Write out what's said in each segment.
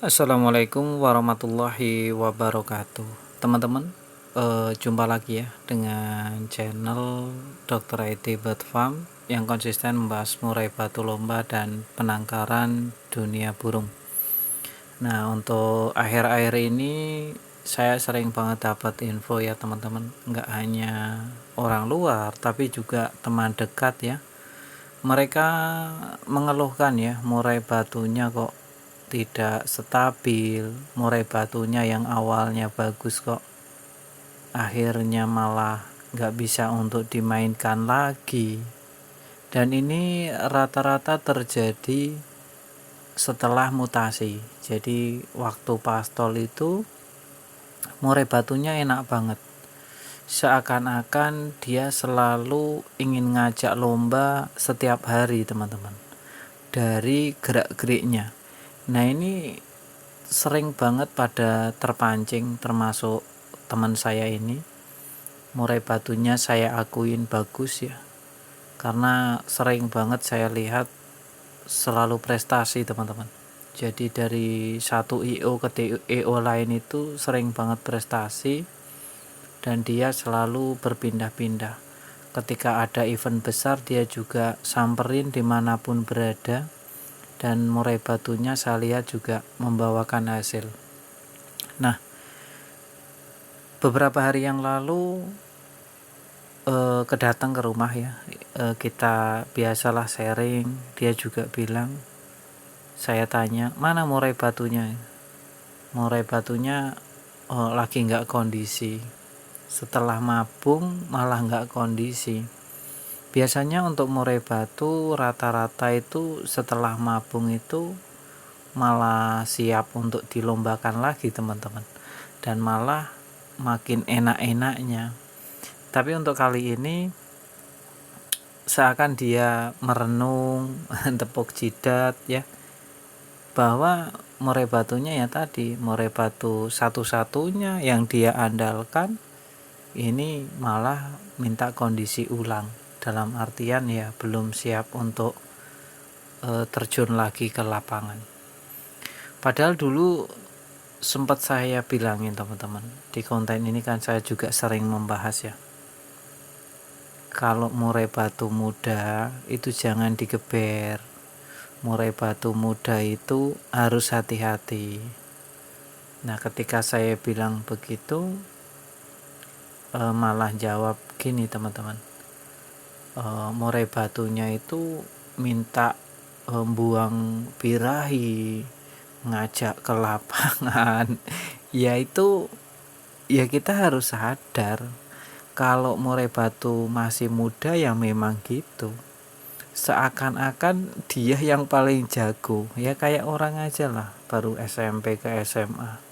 Assalamualaikum warahmatullahi wabarakatuh. Teman-teman, jumpa lagi ya dengan channel Dr. IT Bird Farm yang konsisten membahas murai batu lomba dan penangkaran dunia burung. Nah, untuk akhir-akhir ini saya sering banget dapat info ya teman-teman, nggak hanya orang luar tapi juga teman dekat ya. Mereka mengeluhkan ya, murai batunya kok tidak stabil, murai batunya yang awalnya bagus kok akhirnya malah nggak bisa untuk dimainkan lagi. Dan ini rata-rata terjadi setelah mutasi. Jadi waktu pastol itu murai batunya enak banget, seakan-akan dia selalu ingin ngajak lomba setiap hari teman-teman, dari gerak-geriknya. Nah, ini sering banget pada terpancing, termasuk teman saya ini. Murai batunya saya akuin bagus ya, karena sering banget saya lihat selalu prestasi teman-teman. Jadi dari satu IO ke IO lain itu sering banget prestasi, dan dia selalu berpindah-pindah. Ketika ada event besar dia juga samperin dimanapun berada, dan murai batunya saya lihat juga membawakan hasil. Nah, beberapa hari yang lalu kedatang ke rumah ya, kita biasalah sharing. Dia juga bilang, saya tanya mana murai batunya. Murai batunya lagi nggak kondisi, setelah mabung malah nggak kondisi. Biasanya untuk murai batu rata-rata itu setelah mabung itu malah siap untuk dilombakan lagi teman-teman, dan malah makin enak-enaknya. Tapi untuk kali ini seakan dia merenung tepuk jidat ya, bahwa murai batunya ya tadi, murai batu satu-satunya yang dia andalkan ini malah minta kondisi ulang, dalam artian ya belum siap untuk terjun lagi ke lapangan. Padahal dulu sempat saya bilangin teman-teman, di konten ini kan saya juga sering membahas ya, kalau murai batu muda itu jangan digeber. Murai batu muda itu harus hati-hati. Nah, ketika saya bilang begitu, malah jawab gini teman-teman, murai batunya itu minta buang birahi, ngajak ke lapangan. Ya itu, ya kita harus sadar kalau murai batu masih muda ya memang gitu, seakan-akan dia yang paling jago ya, kayak orang aja lah baru SMP ke SMA,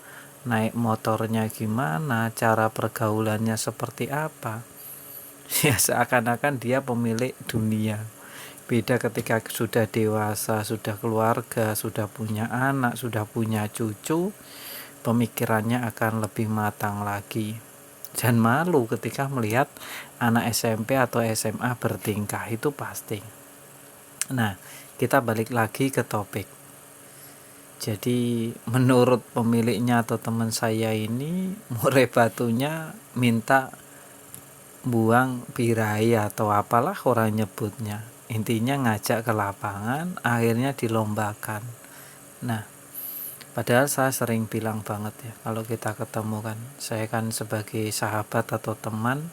naik motornya gimana, cara pergaulannya seperti apa, ya seakan-akan dia pemilik dunia. Beda ketika sudah dewasa, sudah keluarga, sudah punya anak, sudah punya cucu, pemikirannya akan lebih matang lagi. Dan malu ketika melihat anak SMP atau SMA bertingkah, itu pasti. Nah, kita balik lagi ke topik. Jadi menurut pemiliknya atau teman saya ini, murai batunya minta buang birahi atau apalah orang nyebutnya. Intinya ngajak ke lapangan, akhirnya dilombakan. Nah, padahal saya sering bilang banget ya, kalau kita ketemu kan, saya kan sebagai sahabat atau teman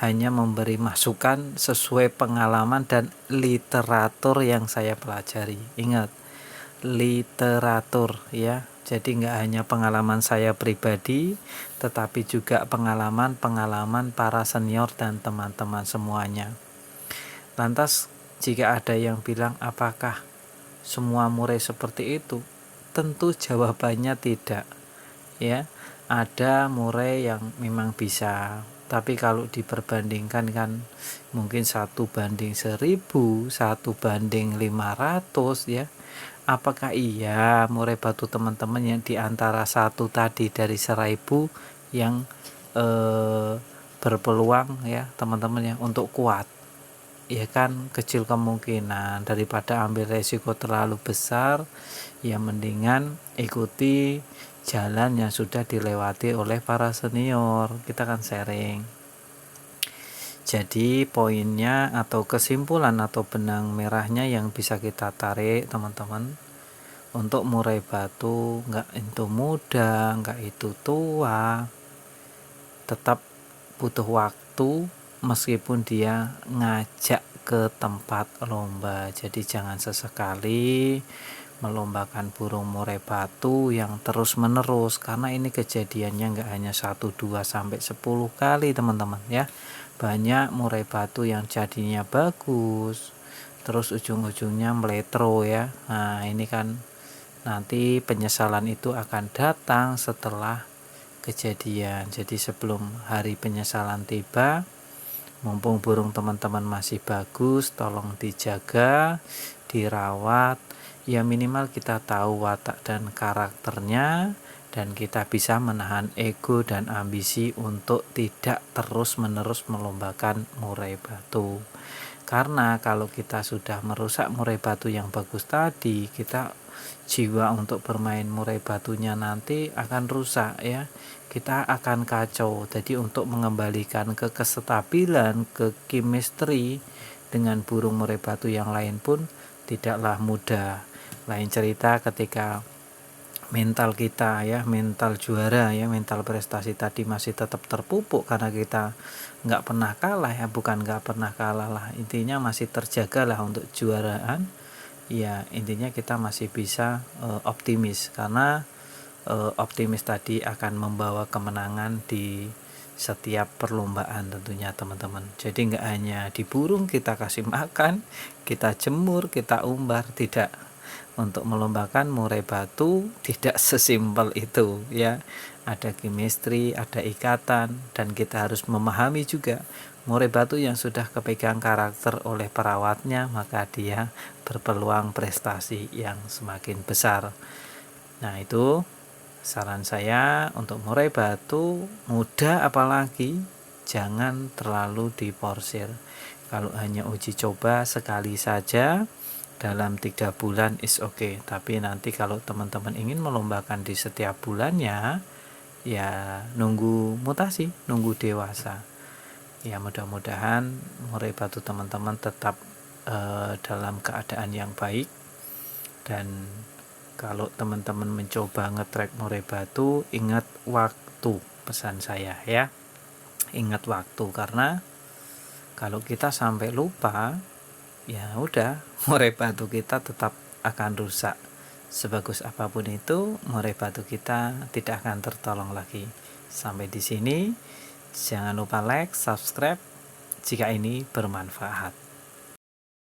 hanya memberi masukan sesuai pengalaman dan literatur yang saya pelajari. Ingat, literatur ya. Jadi nggak hanya pengalaman saya pribadi, tetapi juga pengalaman-pengalaman para senior dan teman-teman semuanya. Lantas jika ada yang bilang apakah semua murai seperti itu? Tentu jawabannya tidak ya. Ada murai yang memang bisa, tapi kalau diperbandingkan kan mungkin 1:1000, 1:500 ya. Apakah iya murai batu teman-teman yang diantara satu tadi dari 1000 yang berpeluang ya teman-teman ya untuk kuat? ya kan kecil kemungkinan. Daripada ambil resiko terlalu besar, ya mendingan ikuti jalan yang sudah dilewati oleh para senior. Kita kan sharing. Jadi poinnya atau kesimpulan atau benang merahnya yang bisa kita tarik teman-teman, untuk murai batu nggak itu muda, nggak itu tua, tetap butuh waktu meskipun dia ngajak ke tempat lomba. Jadi jangan sesekali melombakan burung murai batu yang terus menerus, karena ini kejadiannya nggak hanya 1, 2 sampai 10 kali teman-teman ya. Banyak murai batu yang jadinya bagus terus ujung-ujungnya meletro ya. Nah ini kan nanti penyesalan itu akan datang setelah kejadian. Jadi sebelum hari penyesalan tiba, mumpung burung teman-teman masih bagus, tolong dijaga, dirawat, ya minimal kita tahu watak dan karakternya, dan kita bisa menahan ego dan ambisi untuk tidak terus-menerus melombakan murai batu. Karena kalau kita sudah merusak murai batu yang bagus tadi, kita jiwa untuk bermain murai batunya nanti akan rusak ya. Kita akan kacau. Jadi untuk mengembalikan ke kestabilan, ke chemistry dengan burung murai batu yang lain pun tidaklah mudah. Lain cerita ketika mental kita ya, mental juara ya, mental prestasi tadi masih tetap terpupuk karena kita nggak pernah kalah ya, bukan nggak pernah kalah lah, intinya masih terjaga lah untuk juaraan ya. Intinya kita masih bisa optimis, karena optimis tadi akan membawa kemenangan di setiap perlombaan tentunya teman-teman. Jadi nggak hanya di burung kita kasih makan, kita jemur, kita umbar, tidak. Untuk melombakan murai batu tidak sesimpel itu ya. Ada chemistry, ada ikatan, dan kita harus memahami juga murai batu yang sudah kepegang karakter oleh perawatnya, maka dia berpeluang prestasi yang semakin besar. Nah itu saran saya untuk murai batu muda, apalagi jangan terlalu diporsir. Kalau hanya uji coba sekali saja dalam 3 bulan is okay. Tapi nanti kalau teman-teman ingin melombakan di setiap bulannya, ya nunggu mutasi, nunggu dewasa. Ya mudah-mudahan murai batu teman-teman tetap dalam keadaan yang baik. Dan kalau teman-teman mencoba ngetrek murai batu, ingat waktu, pesan saya ya. Ingat waktu, karena kalau kita sampai lupa, ya udah, murai batu kita tetap akan rusak. Sebagus apapun itu, murai batu kita tidak akan tertolong lagi. Sampai di sini, jangan lupa like, subscribe jika ini bermanfaat.